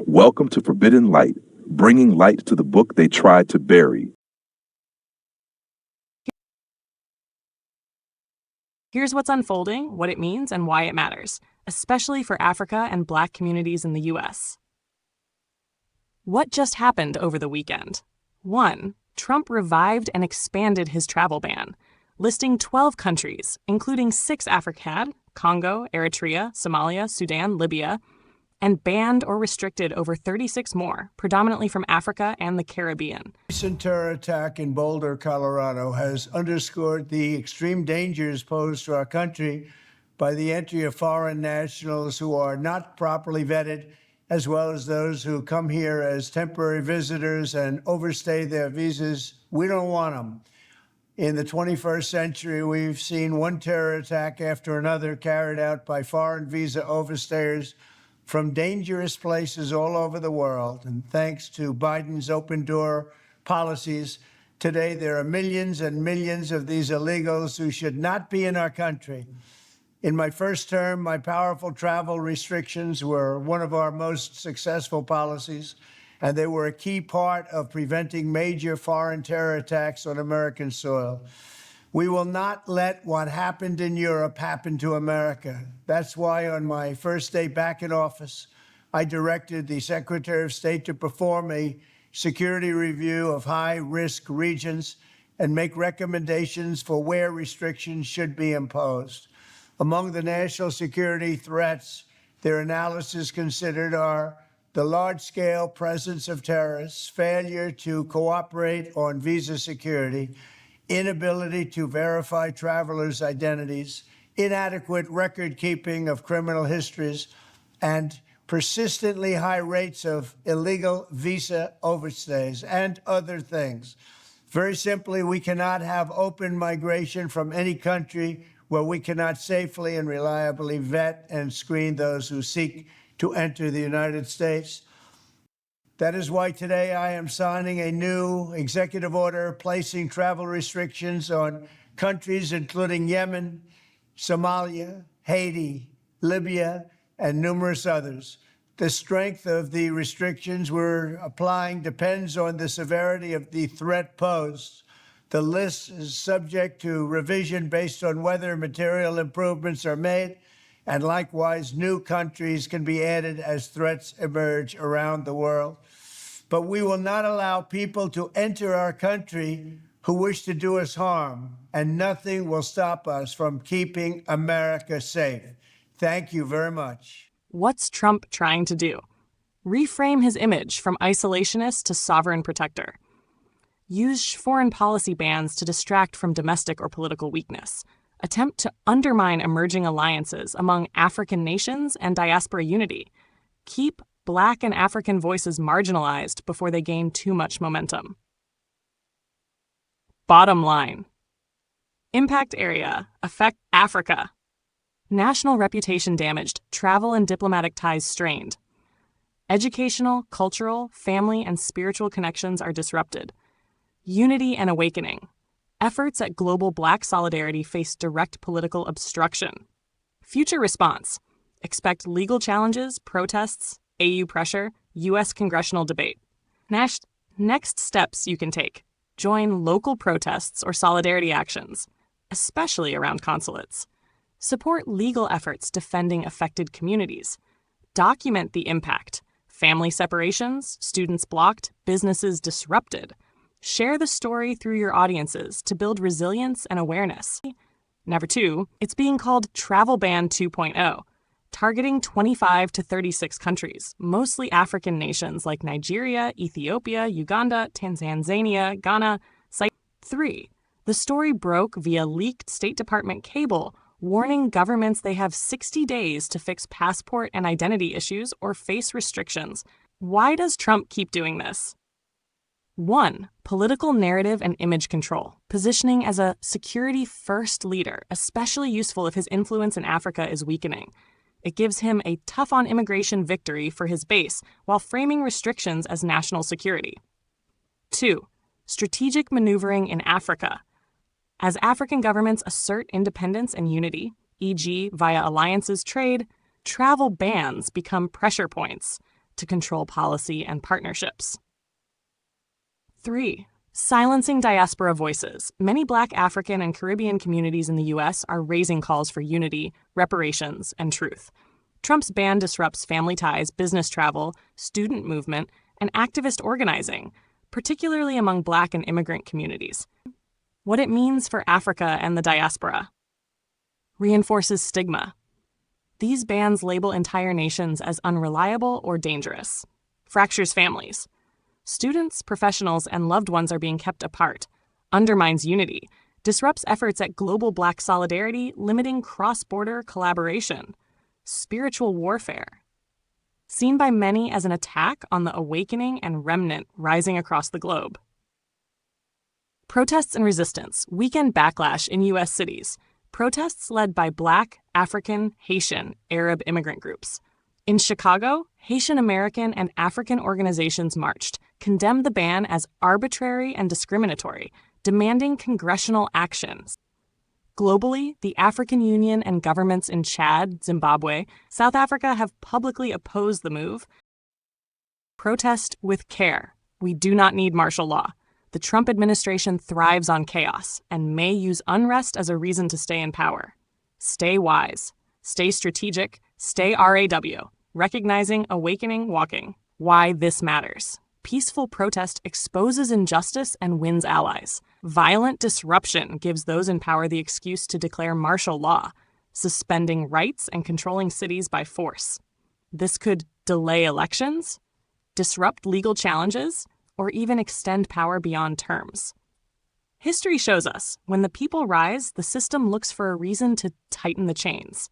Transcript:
Welcome to Forbidden Light, bringing light to the book they tried to bury. Here's what's unfolding, what it means, and why it matters, especially for Africa and Black communities in the U.S. What just happened over the weekend? 1. Trump revived and expanded his travel ban, listing 12 countries, including 6 Africa, Congo, Eritrea, Somalia, Sudan, Libya, and banned or restricted over 36 more, predominantly from Africa and the Caribbean. Recent terror attack in Boulder, Colorado, has underscored the extreme dangers posed to our country by the entry of foreign nationals who are not properly vetted, as well as those who come here as temporary visitors and overstay their visas. We don't want them. In the 21st century, we've seen one terror attack after another carried out by foreign visa overstayers from dangerous places all over the world. And thanks to Biden's open door policies, today there are millions and millions of these illegals who should not be in our country. In my first term, my powerful travel restrictions were one of our most successful policies, and they were a key part of preventing major foreign terror attacks on American soil. We will not let what happened in Europe happen to America. That's why on my first day back in office, I directed the Secretary of State to perform a security review of high-risk regions and make recommendations for where restrictions should be imposed. Among the national security threats their analysis considered are the large-scale presence of terrorists, failure to cooperate on visa security, inability to verify travelers' identities, inadequate record-keeping of criminal histories, and persistently high rates of illegal visa overstays, and other things. Very simply, we cannot have open migration from any country where we cannot safely and reliably vet and screen those who seek to enter the United States. That is why today I am signing a new executive order placing travel restrictions on countries including Yemen, Somalia, Haiti, Libya, and numerous others. The strength of the restrictions we're applying depends on the severity of the threat posed. The list is subject to revision based on whether material improvements are made, and likewise new countries can be added as threats emerge around the world. But we will not allow people to enter our country who wish to do us harm, and nothing will stop us from keeping America safe. Thank you very much. What's Trump trying to do? Reframe his image from isolationist to sovereign protector. Use foreign policy bans to distract from domestic or political weakness. Attempt to undermine emerging alliances among African nations and diaspora unity. Keep Black and African voices marginalized before they gain too much momentum. Bottom line. Impact area. Affect Africa. National reputation damaged. Travel and diplomatic ties strained. Educational, cultural, family, and spiritual connections are disrupted. Unity and awakening. Efforts at global Black solidarity face direct political obstruction. Future response. Expect legal challenges, protests, AU pressure, U.S. congressional debate. Next steps you can take. Join local protests or solidarity actions, especially around consulates. Support legal efforts defending affected communities. Document the impact. Family separations, students blocked, businesses disrupted. Share the story through your audiences to build resilience and awareness. Number 2, it's being called Travel Ban 2.0. Targeting 25 to 36 countries, mostly African nations like Nigeria, Ethiopia, Uganda, Tanzania, Ghana. 3. The story broke via leaked State Department cable, warning governments they have 60 days to fix passport and identity issues or face restrictions. Why does Trump keep doing this? 1. Political narrative and image control, positioning as a security-first leader, especially useful if his influence in Africa is weakening. It gives him a tough-on-immigration victory for his base while framing restrictions as national security. 2. Strategic maneuvering in Africa. As African governments assert independence and unity, e.g. via alliances trade, travel bans become pressure points. to control policy and partnerships. 3. Silencing diaspora voices. Many Black, African, and Caribbean communities in the U.S. are raising calls for unity, reparations, and truth. Trump's ban disrupts family ties, business travel, student movement, and activist organizing, particularly among Black and immigrant communities. What it means for Africa and the diaspora. Reinforces stigma. These bans label entire nations as unreliable or dangerous. Fractures families. Students, professionals, and loved ones are being kept apart. Undermines unity. Disrupts efforts at global Black solidarity, limiting cross-border collaboration. Spiritual warfare. Seen by many as an attack on the awakening and remnant rising across the globe. Protests and resistance. Weekend backlash in U.S. cities. Protests led by Black, African, Haitian, Arab immigrant groups. In Chicago, Haitian American and African organizations marched, condemned the ban as arbitrary and discriminatory, demanding congressional action. Globally, the African Union and governments in Chad, Zimbabwe, South Africa have publicly opposed the move. Protest with care. We do not need martial law. The Trump administration thrives on chaos and may use unrest as a reason to stay in power. Stay wise. Stay strategic. Stay RAW. Recognizing, awakening, walking. Why this matters. Peaceful protest exposes injustice and wins allies. Violent disruption gives those in power the excuse to declare martial law, suspending rights and controlling cities by force. This could delay elections, disrupt legal challenges, or even extend power beyond terms. History shows us, when the people rise, the system looks for a reason to tighten the chains.